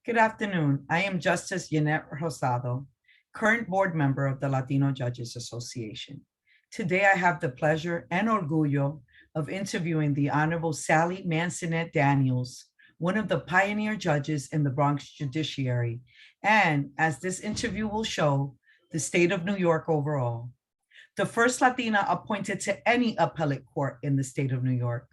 Good afternoon. I am Justice Yanet Rosado, current board member of the Latino Judges Association. Today, I have the pleasure and orgullo of interviewing the Honorable Sally Manzanet Daniels, one of the pioneer judges in the Bronx Judiciary, and as this interview will show, the state of New York overall. The first Latina appointed to any appellate court in the state of New York.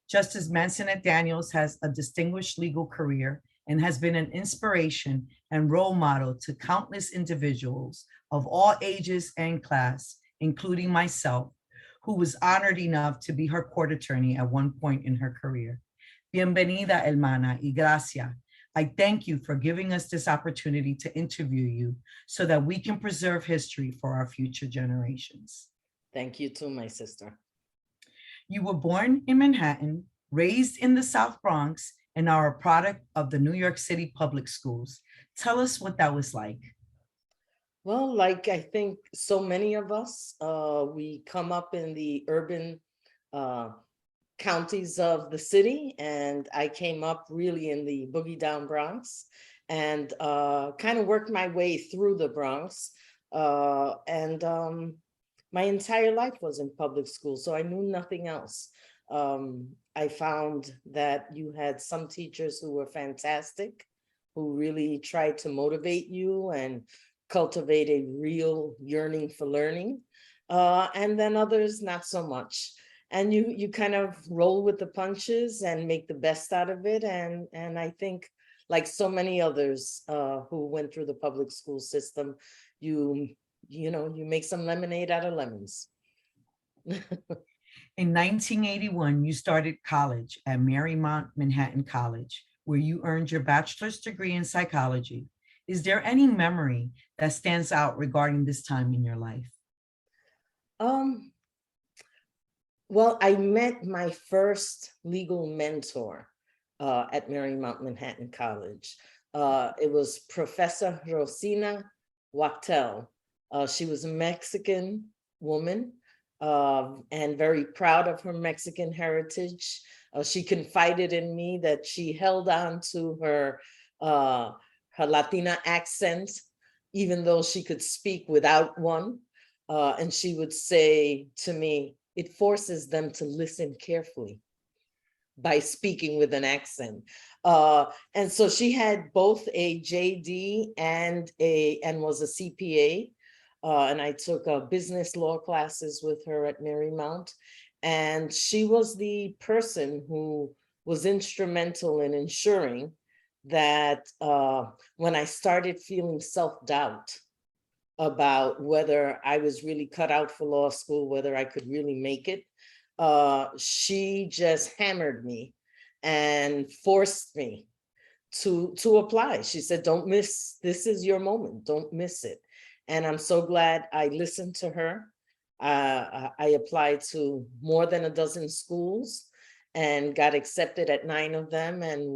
Justice Manzanet Daniels has a distinguished legal career and has been an inspiration and role model to countless individuals of all ages and class, including myself, who was honored enough to be her court attorney at one point in her career. Bienvenida, hermana, y gracias. I thank you for giving us this opportunity to interview you so that we can preserve history for our future generations. Thank you too, my sister. You were born in Manhattan, raised in the South Bronx, and are a product of the New York City public schools. Tell us what that was like. Well, like I think so many of us, we come up in the urban uh, counties of the city, and I came up really in the boogie down Bronx and kind of worked my way through the Bronx. And my entire life was in public school, so I knew nothing else. I found that you had some teachers who were fantastic, who really tried to motivate you and cultivate a real yearning for learning. And then others, not so much. And you kind of roll with the punches and make the best out of it. And I think, like so many others who went through the public school system, you make some lemonade out of lemons. In 1981, you started college at Marymount Manhattan College, where you earned your bachelor's degree in psychology. Is there any memory that stands out regarding this time in your life? Um, well, I met my first legal mentor at Marymount Manhattan College. It was Professor Rosina Wachtel. She was a Mexican woman and very proud of her Mexican heritage. She confided in me that she held on to her Latina accent, even though she could speak without one. And she would say to me, it forces them to listen carefully by speaking with an accent. And so she had both a JD and was a CPA. And I took business law classes with her at Marymount. And she was the person who was instrumental in ensuring that when I started feeling self-doubt about whether I was really cut out for law school, whether I could really make it, she just hammered me and forced me to apply. She said, don't miss, this is your moment, don't miss it. And I'm so glad I listened to her. I applied to more than a dozen schools and got accepted at 9 of them and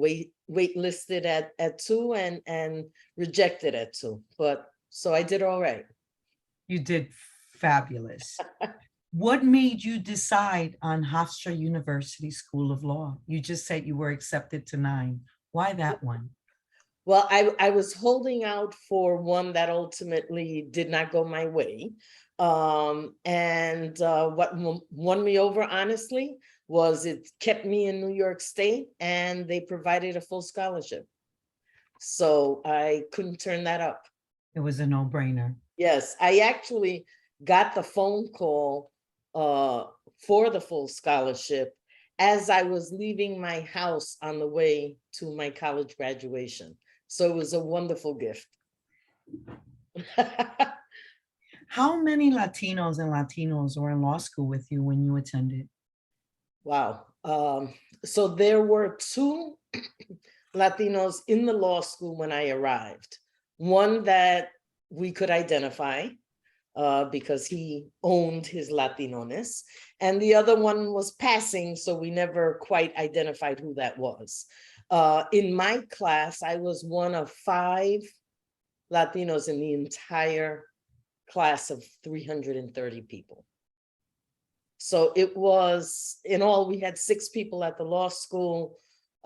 waitlisted at 2 and rejected at 2. But so I did all right. You did fabulous. What made you decide on Hofstra University School of Law? You just said you were accepted to 9. Why that one? Well, I was holding out for one that ultimately did not go my way. And what won me over, honestly, was it kept me in New York State and they provided a full scholarship. So I couldn't turn that up. It was a no-brainer. Yes, I actually got the phone call for the full scholarship as I was leaving my house on the way to my college graduation. So it was a wonderful gift. How many Latinos and Latinos were in law school with you when you attended? Wow. So there were 2 Latinos in the law school when I arrived. One that we could identify because he owned his Latino-ness, and the other one was passing, so we never quite identified who that was. In my class, I was one of 5 Latinos in the entire class of 330 people. So it was, in all, we had 6 people at the law school,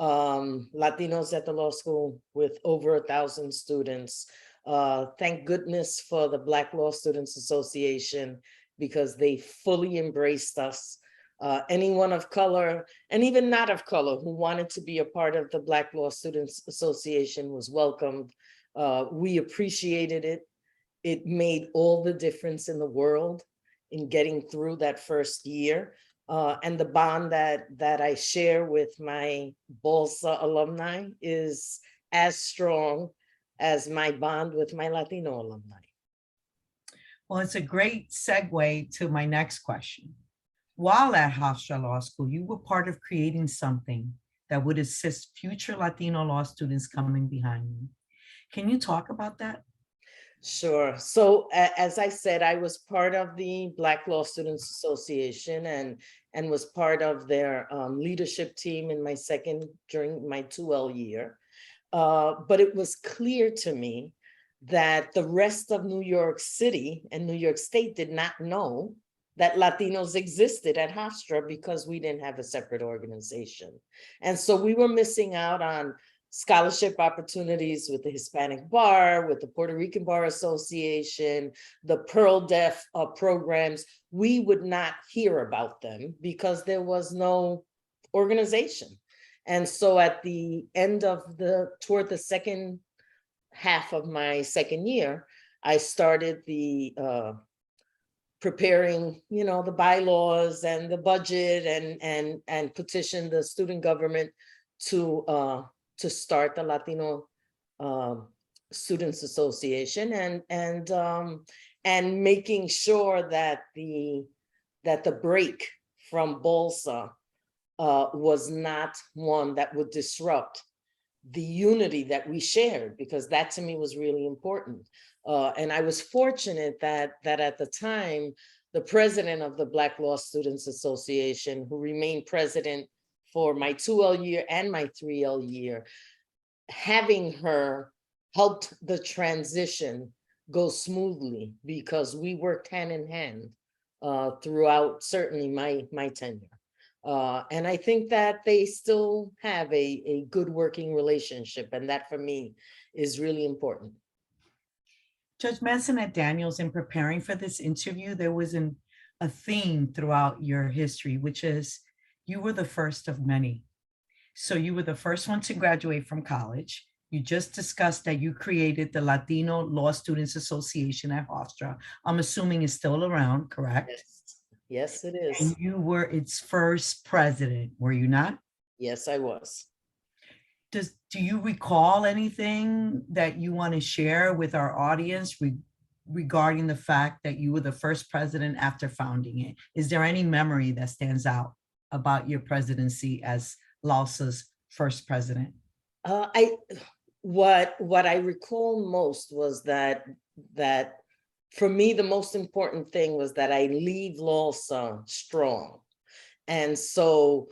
Latinos at the law school with over 1,000 students. Thank goodness for the Black Law Students Association, because they fully embraced us. Anyone of color, and even not of color, who wanted to be a part of the Black Law Students Association was welcomed. We appreciated it. It made all the difference in the world in getting through that first year. And the bond that I share with my Bolsa alumni is as strong as my bond with my Latino alumni. Well, it's a great segue to my next question. While at Hofstra Law School, you were part of creating something that would assist future Latino law students coming behind you. Can you talk about that? Sure. So as I said, I was part of the Black Law Students Association and was part of their leadership team in my during my 2L year. But it was clear to me that the rest of New York City and New York State did not know that Latinos existed at Hofstra because we didn't have a separate organization. And so we were missing out on scholarship opportunities with the Hispanic Bar, with the Puerto Rican Bar Association, the Pearl Deaf programs. We would not hear about them because there was no organization. And so at the end of toward the second half of my second year, I started the preparing, the bylaws and the budget and petitioned the student government to start the Latino Students Association and making sure that the break from Bolsa was not one that would disrupt the unity that we shared, because that to me was really important. And I was fortunate that at the time, the president of the Black Law Students Association, who remained president for my 2L year and my 3L year, having her helped the transition go smoothly, because we worked hand in hand throughout certainly my tenure. And I think that they still have a good working relationship, and that for me is really important. Judge Manzanet Daniels, in preparing for this interview, there was a theme throughout your history, which is you were the first of many. So you were the first one to graduate from college. You just discussed that you created the Latino Law Students Association at Hofstra. I'm assuming it's still around, correct? Yes, it is. And you were its first president, were you not? Yes, I was. Do you recall anything that you want to share with our audience regarding the fact that you were the first president after founding it? Is there any memory that stands out about your presidency as LALSA's first president? What I recall most was that for me, the most important thing was that I leave LALSA strong. And so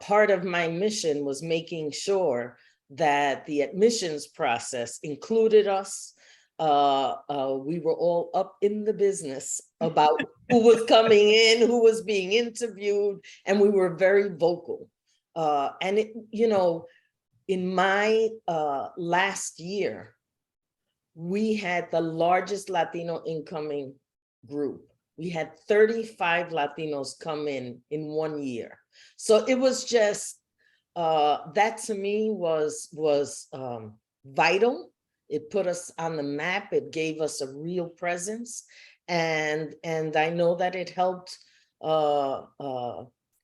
part of my mission was making sure that the admissions process included us. We were all up in the business about who was coming in, who was being interviewed, and we were very vocal. And in my last year, we had the largest Latino incoming group. We had 35 Latinos come in 1 year. So it was just, that to me was vital. It put us on the map. It gave us a real presence. And I know that it helped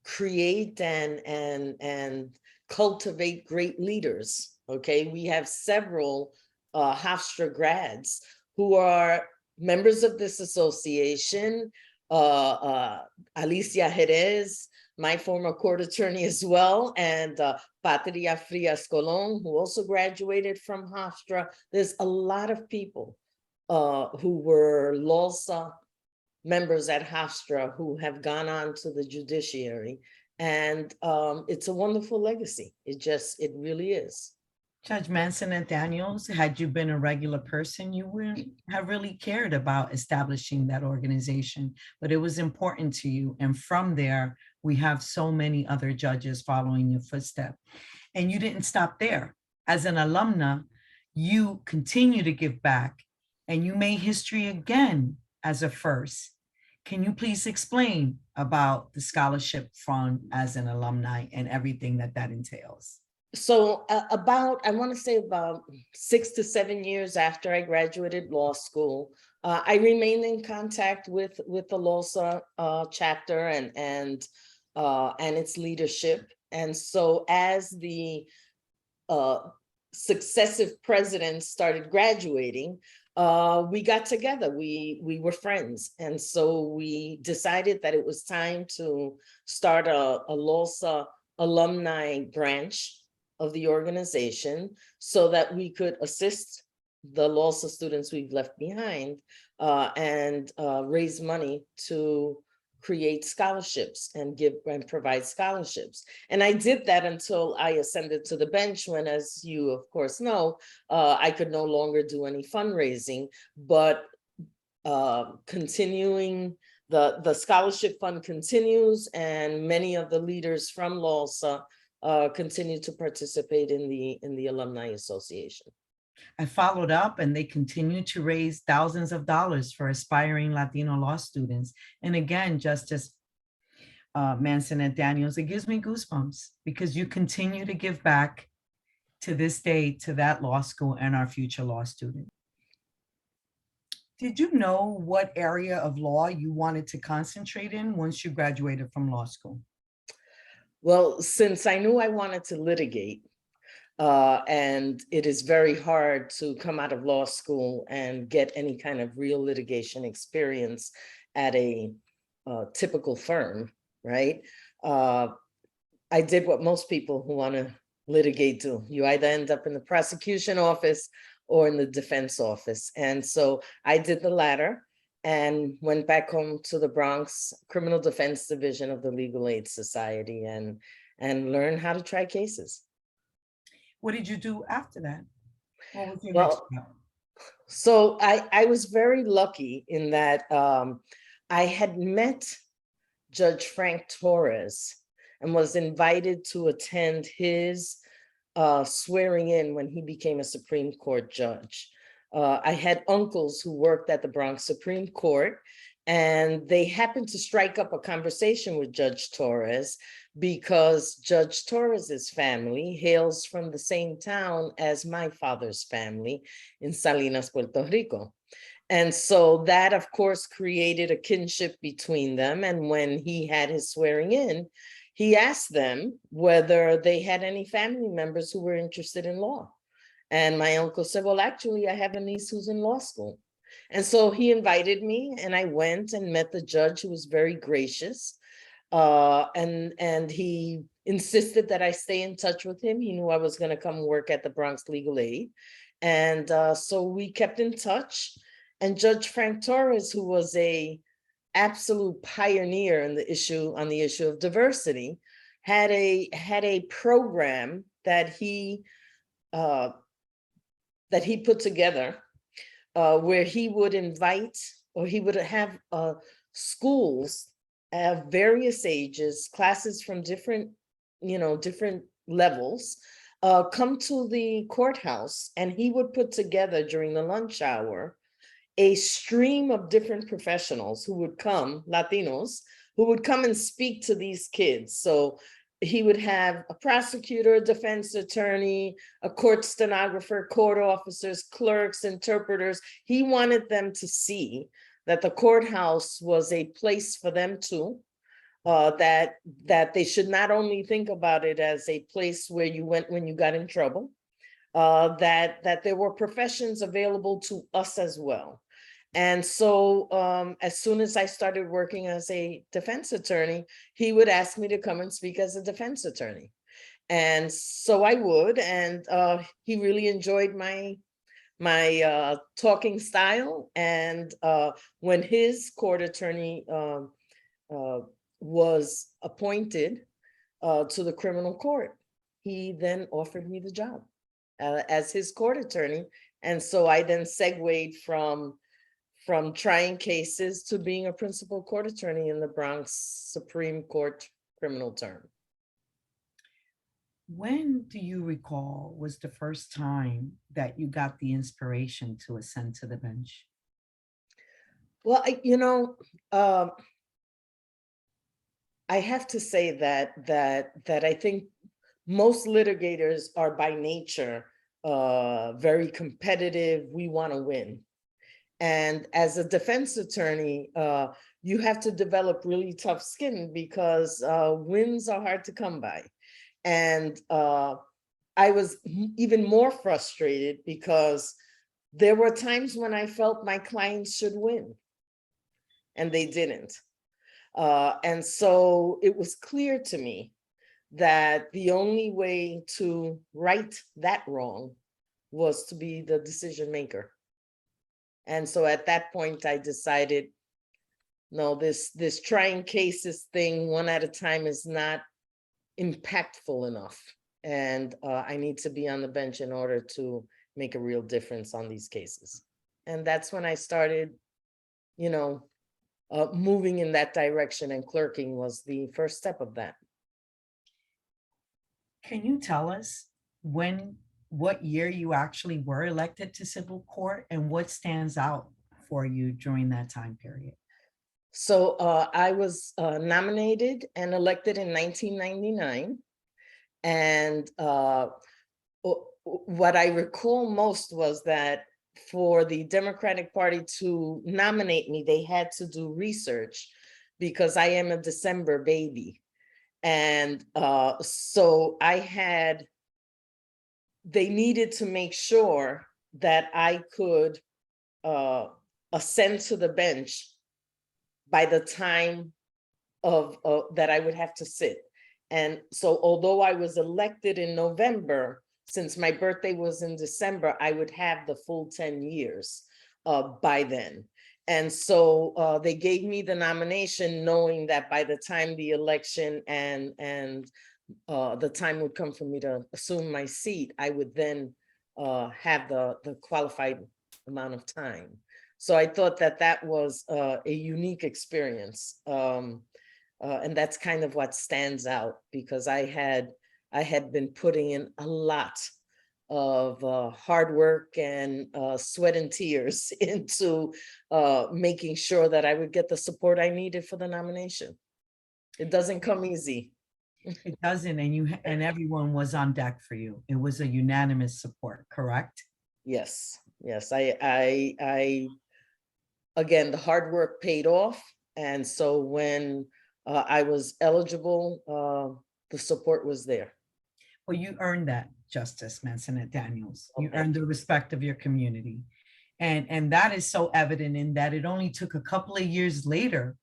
create and cultivate great leaders. Okay, we have several Hofstra grads who are members of this association. Alicia Jerez, my former court attorney as well, and Patria Frias Colon, who also graduated from Hofstra. There's a lot of people who were LALSA members at Hofstra who have gone on to the judiciary. And it's a wonderful legacy. It really is. Judge Manzanet Daniels, had you been a regular person, you wouldn't have really cared about establishing that organization, but it was important to you. And from there, we have so many other judges following your footsteps. And you didn't stop there. As an alumna, you continue to give back and you made history again as a first. Can you please explain about the scholarship fund as an alumni and everything that that entails? So I want to say about 6 to 7 years after I graduated law school, I remained in contact with the LOSA chapter and its leadership. And so as the successive presidents started graduating, we got together. We were friends, and so we decided that it was time to start a LOSA alumni branch of the organization so that we could assist the LOSA students we've left behind and raise money to create scholarships and give and provide scholarships. And I did that until I ascended to the bench when, as you of course know, I could no longer do any fundraising, but continuing the scholarship fund continues, and many of the leaders from LOSA continue to participate in the Alumni Association. I followed up and they continue to raise thousands of dollars for aspiring Latino law students. And again, Justice Manzanet Daniels, it gives me goosebumps because you continue to give back to this day to that law school and our future law students. Did you know what area of law you wanted to concentrate in once you graduated from law school? Well, since I knew I wanted to litigate, and it is very hard to come out of law school and get any kind of real litigation experience at a typical firm, right? I did what most people who want to litigate do. You either end up in the prosecution office or in the defense office. And so I did the latter and went back home to the Bronx Criminal Defense Division of the Legal Aid Society and learned how to try cases. What did you do after that? What was your next Well, step? so I was very lucky in that I had met Judge Frank Torres and was invited to attend his swearing in when he became a Supreme Court judge. I had uncles who worked at the Bronx Supreme Court, and they happened to strike up a conversation with Judge Torres because Judge Torres's family hails from the same town as my father's family in Salinas, Puerto Rico. And so that, of course, created a kinship between them. And when he had his swearing in, he asked them whether they had any family members who were interested in law. And my uncle said, well, actually, I have a niece who's in law school. And so he invited me, and I went and met the judge, who was very gracious. And he insisted that I stay in touch with him. He knew I was going to come work at the Bronx Legal Aid. And so we kept in touch. And Judge Frank Torres, who was a absolute pioneer in the issue of diversity, had a program that he put together where he would invite, or he would have schools at various ages, classes from different levels, come to the courthouse, and he would put together during the lunch hour a stream of different professionals who would come, Latinos, who would come and speak to these kids. So he would have a prosecutor, a defense attorney, a court stenographer, court officers, clerks, interpreters. He wanted them to see that the courthouse was a place for them too, that they should not only think about it as a place where you went when you got in trouble, that there were professions available to us as well. And so as soon as I started working as a defense attorney, he would ask me to come and speak as a defense attorney. And so I would, and he really enjoyed my talking style. And when his court attorney was appointed to the criminal court, he then offered me the job as his court attorney. And so I then segued from trying cases to being a principal court attorney in the Bronx Supreme Court criminal term. When do you recall was the first time that you got the inspiration to ascend to the bench? Well, I have to say that I think most litigators are by nature very competitive. We want to win. And as a defense attorney, you have to develop really tough skin because wins are hard to come by. And I was even more frustrated because there were times when I felt my clients should win and they didn't. And so it was clear to me that the only way to right that wrong was to be the decision maker. And so at that point, I decided, no, this trying cases thing one at a time is not impactful enough. And I need to be on the bench in order to make a real difference on these cases. And that's when I started, you know, moving in that direction, and clerking was the first step of that. Can you tell us what year you actually were elected to civil court and what stands out for you during that time period? So I was nominated and elected in 1999. And what I recall most was that for the Democratic Party to nominate me, they had to do research because I am a December baby. And so they needed to make sure that I could ascend to the bench by the time of that I would have to sit. And so although I was elected in November, since my birthday was in December, I would have the full 10 years by then. And so they gave me the nomination knowing that by the time the election and the time would come for me to assume my seat, I would then have the qualified amount of time. So I thought that was a unique experience. And that's kind of what stands out, because I had been putting in a lot of hard work and sweat and tears into making sure that I would get the support I needed for the nomination. It doesn't come easy. It doesn't, and everyone was on deck for you. It was a unanimous support, correct? Yes, yes. I again, the hard work paid off, and so when I was eligible, the support was there. Well, you earned that, Justice Manzanet Daniels. You Okay. earned the respect of your community. And that is so evident in that it only took a couple of years later,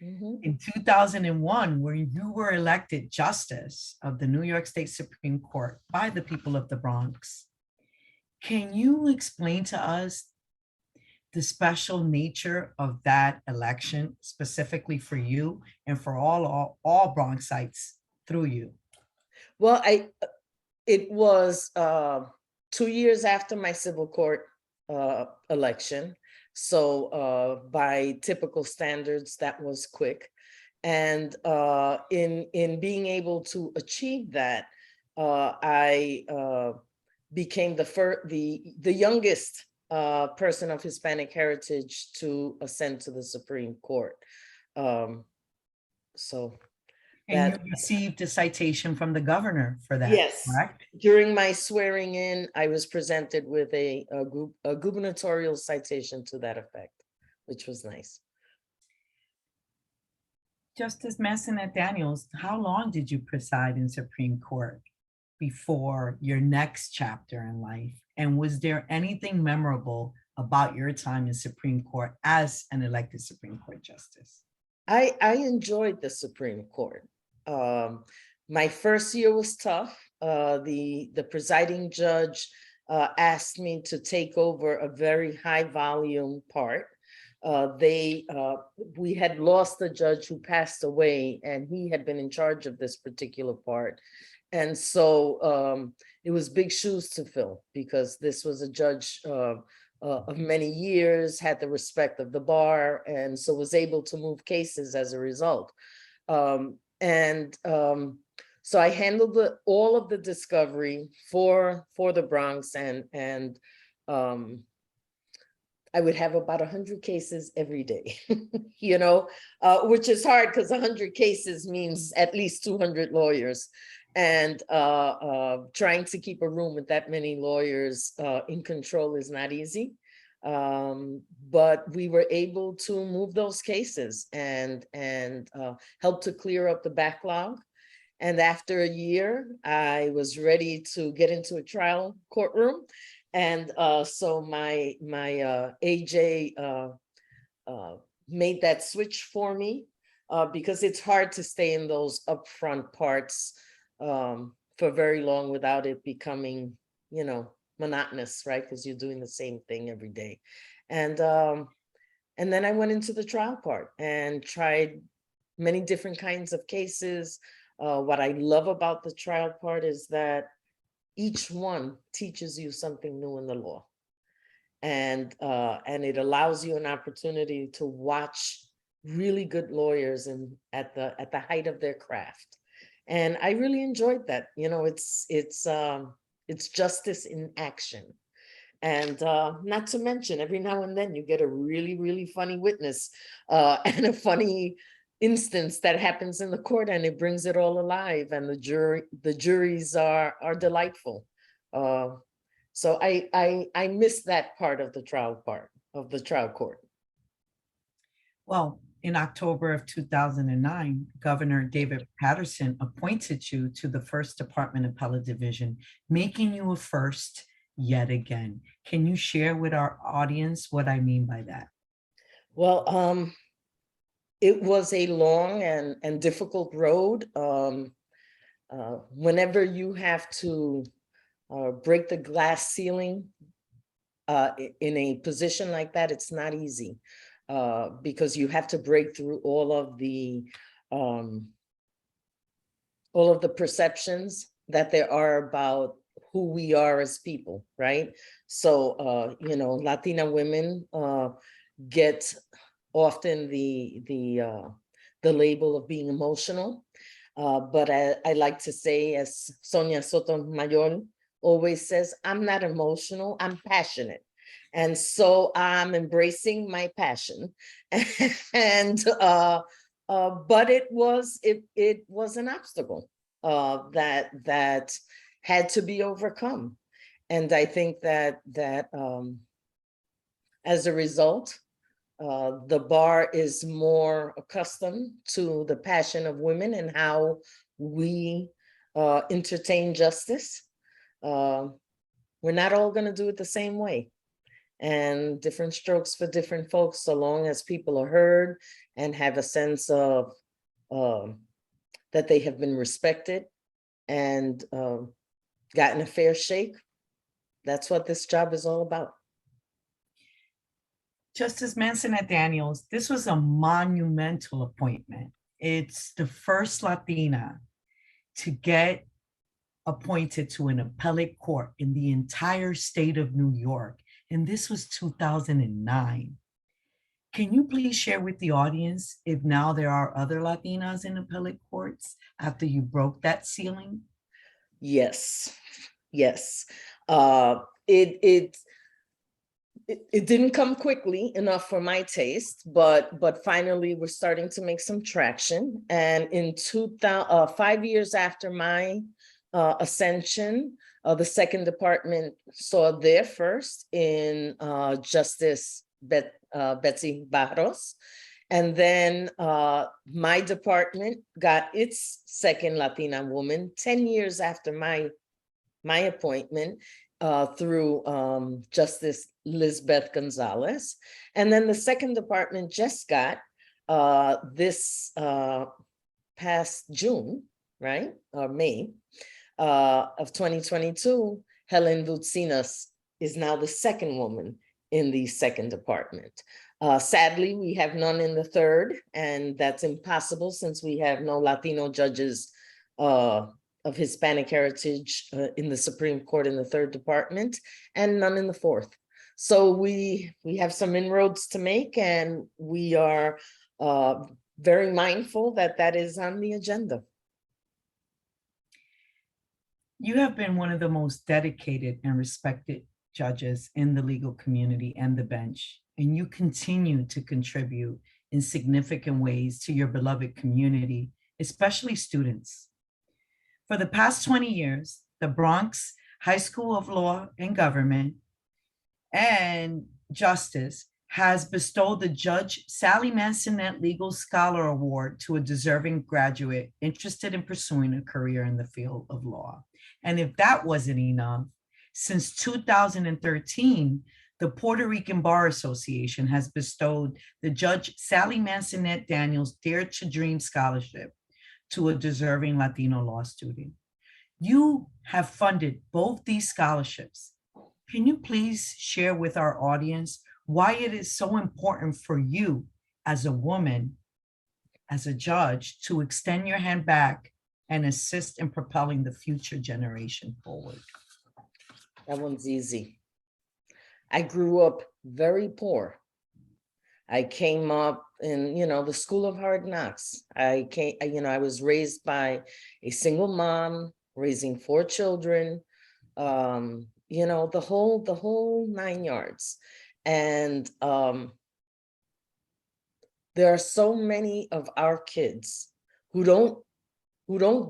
Mhm. in 2001, where you were elected Justice of the New York State Supreme Court by the people of the Bronx. Can you explain to us the special nature of that election, specifically for you and for all Bronxites through you? Well, it was 2 years after my civil court election. So by typical standards, that was quick. And in being able to achieve that, I became the youngest person of Hispanic heritage to ascend to the Supreme Court. Um, so And you that received a citation from the governor for that, Yes, correct? during my swearing in, I was presented with a gubernatorial citation to that effect, which was nice. Justice Massanet Daniels, how long did you preside in Supreme Court before your next chapter in life? And was there anything memorable about your time in Supreme Court as an elected Supreme Court justice? I enjoyed the Supreme Court. Um, my first year was tough. The presiding judge asked me to take over a very high volume part. We had lost a judge who passed away, and he had been in charge of this particular part. And so it was big shoes to fill, because this was a judge of many years, had the respect of the bar, and so was able to move cases as a result. And So I handled all of the discovery for the Bronx, and I would have about 100 cases every day, which is hard because 100 cases means at least 200 lawyers. And trying to keep a room with that many lawyers in control is not easy. But we were able to move those cases and help to clear up the backlog. And after a year, I was ready to get into a trial courtroom. And so my AJ made that switch for me because it's hard to stay in those upfront parts for very long without it becoming, monotonous, right? Because you're doing the same thing every day. And then I went into the trial part and tried many different kinds of cases. What I love about the trial part is that each one teaches you something new in the law. And it allows you an opportunity to watch really good lawyers at the height of their craft. And I really enjoyed that. It's justice in action. And not to mention, every now and then you get a really, really funny witness and a funny instance that happens in the court, and it brings it all alive. And the juries are delightful. So I miss that part of the trial court. Well, in October of 2009, Governor David Patterson appointed you to the First Department Appellate Division, making you a first yet again. Can you share with our audience what I mean by that? Well, it was a long and difficult road. Whenever you have to break the glass ceiling in a position like that, it's not easy because you have to break through all of the perceptions that there are about who we are as people, right? So, Latina women get often the label of being emotional. But I like to say, as Sonia Sotomayor always says, I'm not emotional, I'm passionate. And so I'm embracing my passion. And but it was an obstacle that had to be overcome. And I think that as a result, the bar is more accustomed to the passion of women and how we entertain justice. We're not all going to do it the same way, and different strokes for different folks, so long as people are heard and have a sense of that they have been respected and gotten a fair shake. That's what this job is all about. Justice Manzanet Daniels, this was a monumental appointment. It's the first Latina to get appointed to an appellate court in the entire state of New York, and this was 2009. Can you please share with the audience if now there are other Latinas in appellate courts after you broke that ceiling? Yes. It didn't come quickly enough for my taste, but finally we're starting to make some traction. And in 5 years after my ascension, the second department saw their first in Justice Betsy Barros. And then my department got its second Latina woman 10 years after my appointment through Justice Lisbeth Gonzalez. And then the second department just got this past June, right, or May of 2022, Helen Vutsinas is now the second woman in the second department. Sadly, we have none in the third, and that's impossible since we have no Latino judges of Hispanic heritage in the Supreme Court in the third department, and none in the fourth. So we have some inroads to make, and we are very mindful that that is on the agenda. You have been one of the most dedicated and respected judges in the legal community and the bench, and you continue to contribute in significant ways to your beloved community, especially students. For the past 20 years, the Bronx High School of Law and Government and Justice has bestowed the Judge Sally Manzanet Legal Scholar Award to a deserving graduate interested in pursuing a career in the field of law. And if that wasn't enough, since 2013, the Puerto Rican Bar Association has bestowed the Judge Sally Manzanet Daniels Dare to Dream Scholarship to a deserving Latino law student. You have funded both these scholarships. Can you please share with our audience why it is so important for you as a woman, as a judge, to extend your hand back and assist in propelling the future generation forward? That one's easy. I grew up very poor. I came up in, the school of hard knocks. I was raised by a single mom, raising 4 children, the whole 9 yards. And there are so many of our kids who don't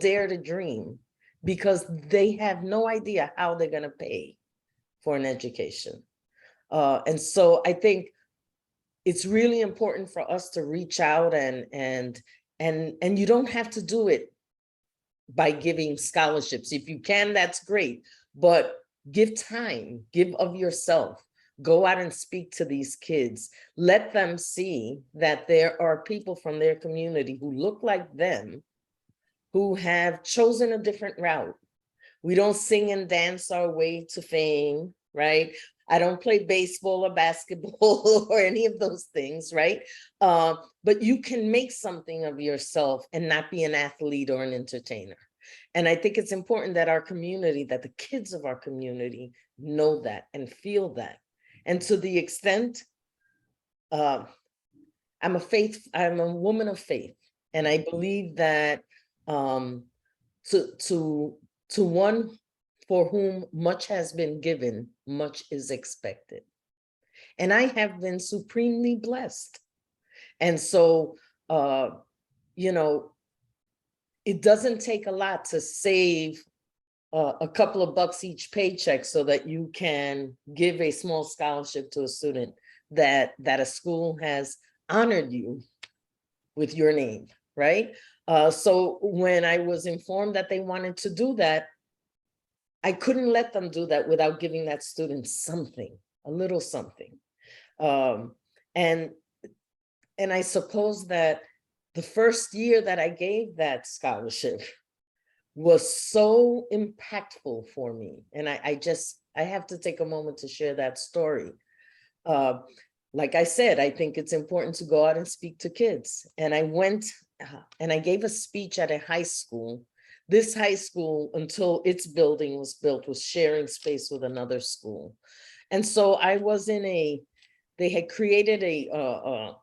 dare to dream because they have no idea how they're going to pay for an education. And so I think it's really important for us to reach out and you don't have to do it by giving scholarships. If you can, that's great, but give time, give of yourself, go out and speak to these kids, let them see that there are people from their community who look like them, who have chosen a different route. We don't sing and dance our way to fame, right? I don't play baseball or basketball or any of those things, right? But you can make something of yourself and not be an athlete or an entertainer. And I think it's important that our community, that the kids of our community know that and feel that. And to the extent, I'm a woman of faith. And I believe that to one for whom much has been given, much is expected. And I have been supremely blessed. And so, it doesn't take a lot to save a couple of bucks each paycheck so that you can give a small scholarship to a student that a school has honored you with your name, right? So when I was informed that they wanted to do that, I couldn't let them do that without giving that student something, a little something. And I suppose that the first year that I gave that scholarship was so impactful for me. And I have to take a moment to share that story. Like I said, I think it's important to go out and speak to kids. And I went and I gave a speech at a high school. This high school, until its building was built, was sharing space with another school. And so I was they had created a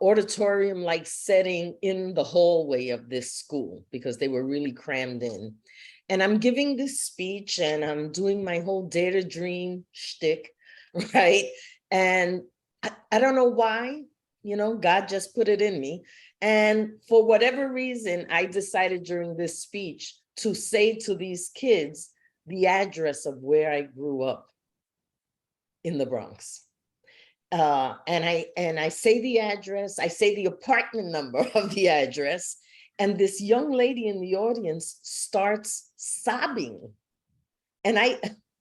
auditorium-like setting in the hallway of this school because they were really crammed in. And I'm giving this speech and I'm doing my whole Dare to Dream shtick, right? And I don't know why, God just put it in me. And for whatever reason, I decided during this speech to say to these kids the address of where I grew up in the Bronx. And I say the address, I say the apartment number of the address, and this young lady in the audience starts sobbing. And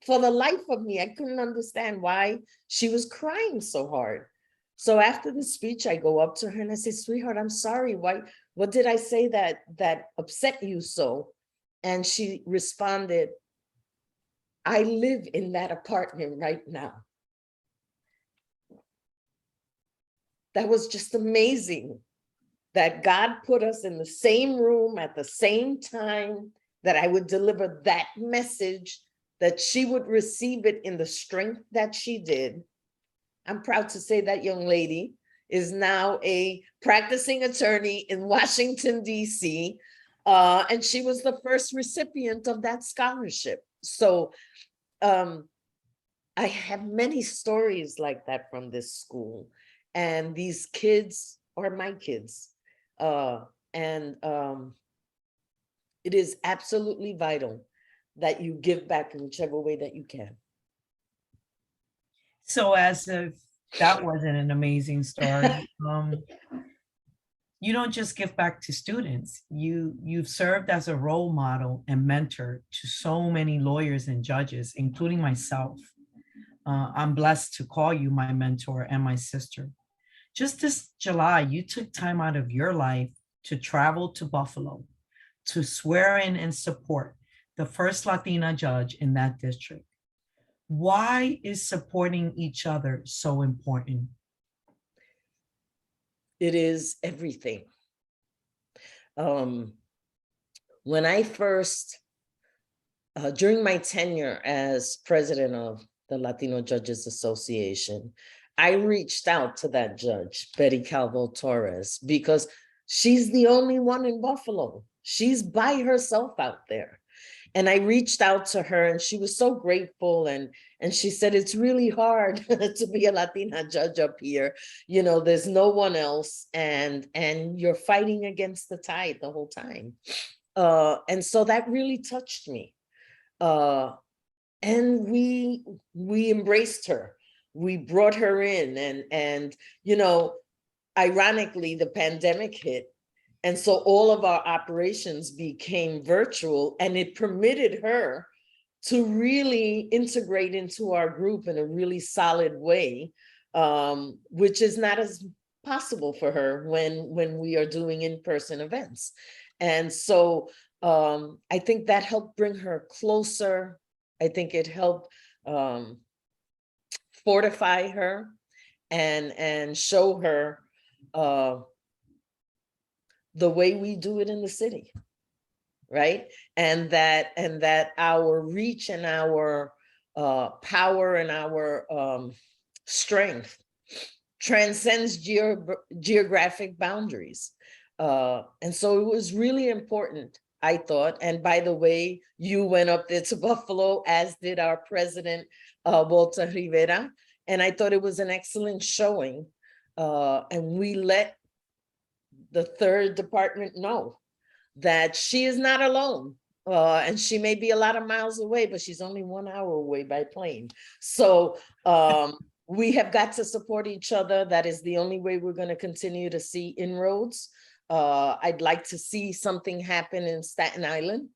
for the life of me, I couldn't understand why she was crying so hard. So after the speech, I go up to her and I say, "Sweetheart, I'm sorry. What did I say that upset you so?" And she responded, "I live in that apartment right now." That was just amazing that God put us in the same room at the same time, that I would deliver that message, that she would receive it in the strength that she did. I'm proud to say that young lady is now a practicing attorney in Washington, D.C., and she was the first recipient of that scholarship. So I have many stories like that from this school, and these kids are my kids. And it is absolutely vital that you give back in whichever way that you can. So as if that wasn't an amazing story, you don't just give back to students. You've served as a role model and mentor to so many lawyers and judges, including myself. I'm blessed to call you my mentor and my sister. Just this July, you took time out of your life to travel to Buffalo to swear in and support the first Latina judge in that district. Why is supporting each other so important? It is everything. When I first, during my tenure as president of the Latino Judges Association, I reached out to that judge, Betty Calvo Torres, because she's the only one in Buffalo. She's by herself out there. And I reached out to her, and she was so grateful. And she said, it's really hard to be a Latina judge up here. You know, there's no one else, and you're fighting against the tide the whole time. And so that really touched me. And we embraced her. We brought her in, and you know, ironically, the pandemic hit. And so all of our operations became virtual, and it permitted her to really integrate into our group in a really solid way, which is not as possible for her when we are doing in-person events. And so I think that helped bring her closer. I think it helped fortify her and show her the way we do it in the city, right? And that our reach and our power and our strength transcends geographic boundaries. And so it was really important, I thought. And by the way, you went up there to Buffalo, as did our president, Walter Rivera. And I thought it was an excellent showing. And we let the third department know that she is not alone. And she may be a lot of miles away, but she's only 1 hour away by plane. So we have got to support each other. That is the only way we're going to continue to see inroads. I'd like to see something happen in Staten Island.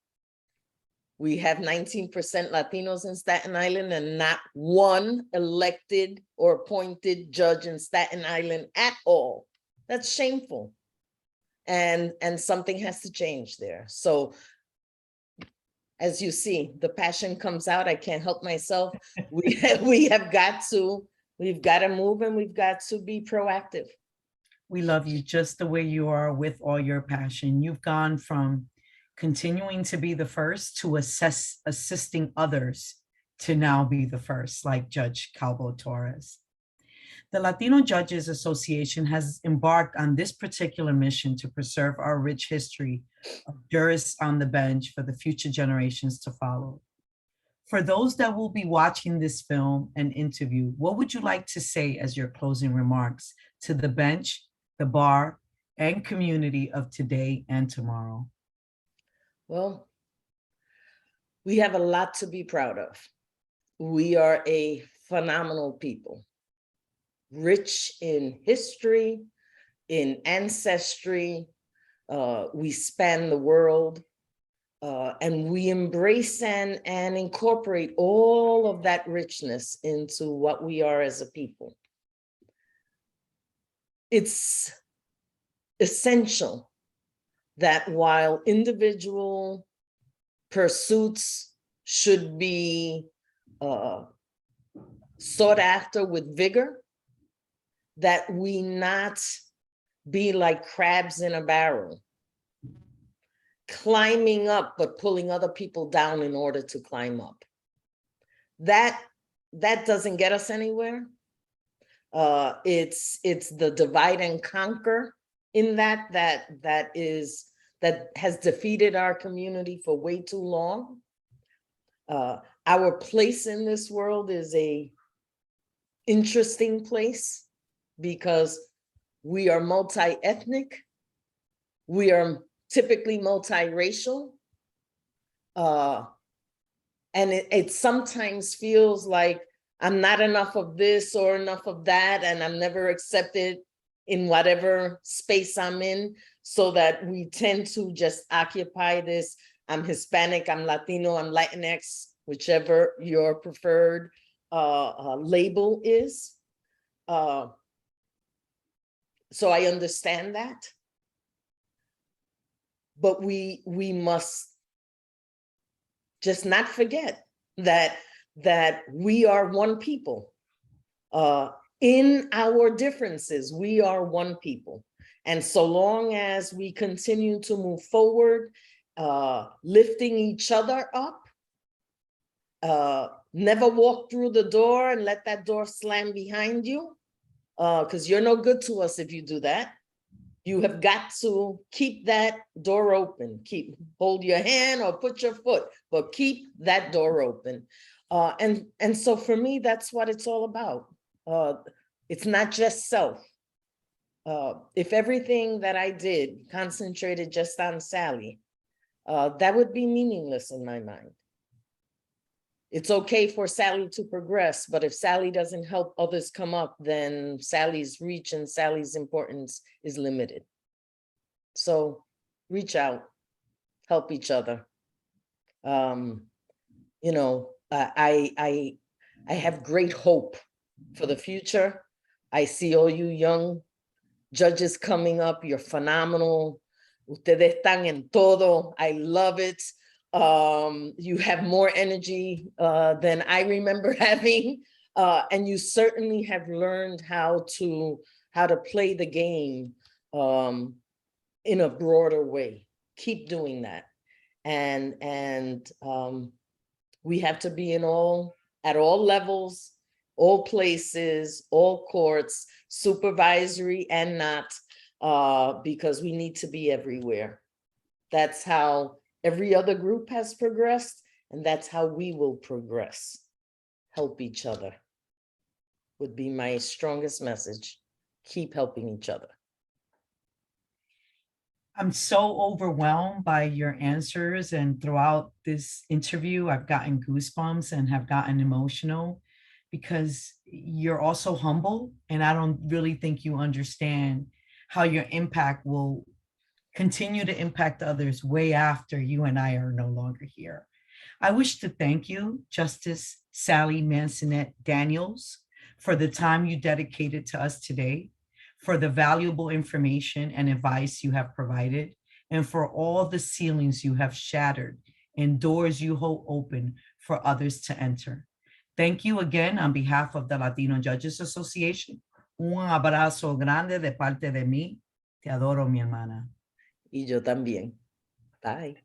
We have 19% Latinos in Staten Island, and not one elected or appointed judge in Staten Island at all. That's shameful. And something has to change there. So as you see, the passion comes out. I can't help myself. We've got to move, and we've got to be proactive. We love you just the way you are, with all your passion. You've gone from continuing to be the first to assisting others to now be the first, like Judge Calvo Torres. The Latino Judges Association has embarked on this particular mission to preserve our rich history of jurists on the bench for the future generations to follow. For those that will be watching this film and interview, what would you like to say as your closing remarks to the bench, the bar, and community of today and tomorrow? Well, we have a lot to be proud of. We are a phenomenal people, rich in history, in ancestry. We span the world, and we embrace and incorporate all of that richness into what we are as a people. It's essential that while individual pursuits should be sought after with vigor, that we not be like crabs in a barrel, climbing up but pulling other people down in order to climb up. That doesn't get us anywhere. It's the divide and conquer in that has defeated our community for way too long. Our place in this world is a interesting place because we are multi-ethnic, we are typically multiracial, and it sometimes feels like I'm not enough of this or enough of that, and I'm never accepted in whatever space I'm in, so that we tend to just occupy this, I'm Hispanic, I'm Latino, I'm Latinx, whichever your preferred label is. So I understand that. But we must just not forget that we are one people. In our differences, we are one people. And so long as we continue to move forward, lifting each other up, never walk through the door and let that door slam behind you, because you're no good to us if you do that. You have got to keep that door open. Hold your hand or put your foot, but keep that door open. And so for me, that's what it's all about. It's not just self. If everything that I did concentrated just on Sally, that would be meaningless in my mind. It's okay for Sally to progress, but if Sally doesn't help others come up, then Sally's reach and Sally's importance is limited. So reach out, help each other. You know, I have great hope for the future. I see all you young judges coming up. You're phenomenal. Ustedes están en todo. I love it. You have more energy than I remember having, and you certainly have learned how to play the game in a broader way. Keep doing that, and we have to be at all levels, all places, all courts, supervisory and not, because we need to be everywhere. That's how every other group has progressed, and that's how we will progress. Help each other would be my strongest message. Keep helping each other. I'm so overwhelmed by your answers, and throughout this interview, I've gotten goosebumps and have gotten emotional because you're also humble, and I don't really think you understand how your impact will continue to impact others way after you and I are no longer here. I wish to thank you, Justice Sally Manzanet Daniels, for the time you dedicated to us today, for the valuable information and advice you have provided, and for all the ceilings you have shattered and doors you hold open for others to enter. Thank you again on behalf of the Latino Judges Association. Un abrazo grande de parte de mí. Te adoro, mi hermana. Y yo también. Bye.